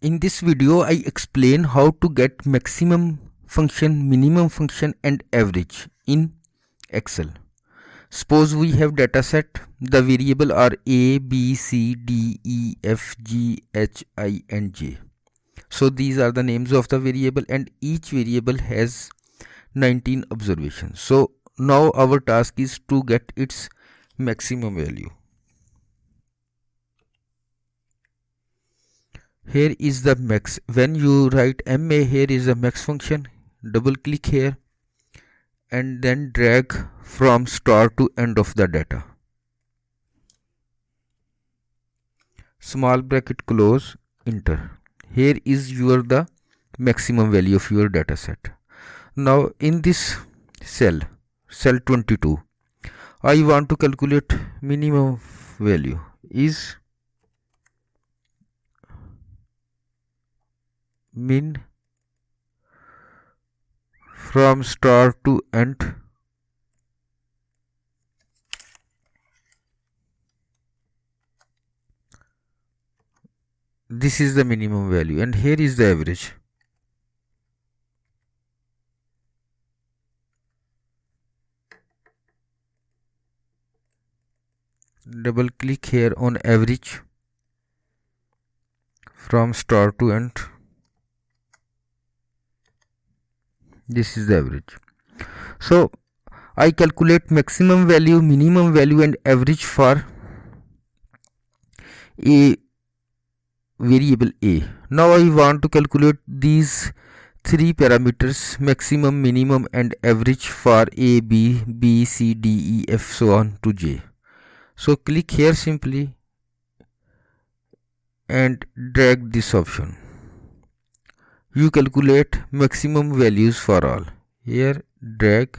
In this video, I explain how to get maximum function, minimum function and average in Excel. Suppose we have dataset. The variable are A, B, C, D, E, F, G, H, I and J. So these are the names of the variable and each variable has 19 observations. So now our task is to get its maximum value. Here is the max. When you write MA, here is the max function. Double click here and then drag from start to end of the data. Small bracket close, enter. Here is the maximum value of your data set. Now in this cell 22, I want to calculate minimum value is min from start to end. This is the minimum value and here is the average. Double click here on average from start to end. This is the average. So I calculate maximum value, minimum value and average for a variable A. Now I want to calculate these three parameters, maximum, minimum and average for A, B, B, C, D, E, F so on to J. So click here simply and drag this option. You calculate maximum values for all. Here drag.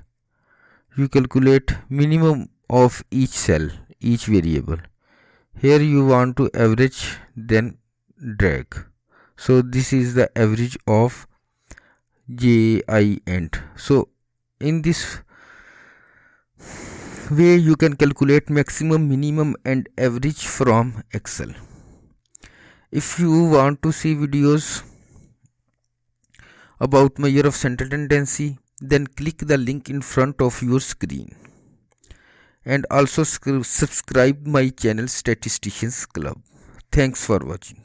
You calculate minimum of each cell, each variable. Here you want to average, then drag. So this is the average of J, I and. So in this way you can calculate maximum, minimum and average from Excel. If you want to see videos about measure of central tendency, then click the link in front of your screen and also subscribe my channel Statisticians Club. Thanks for watching.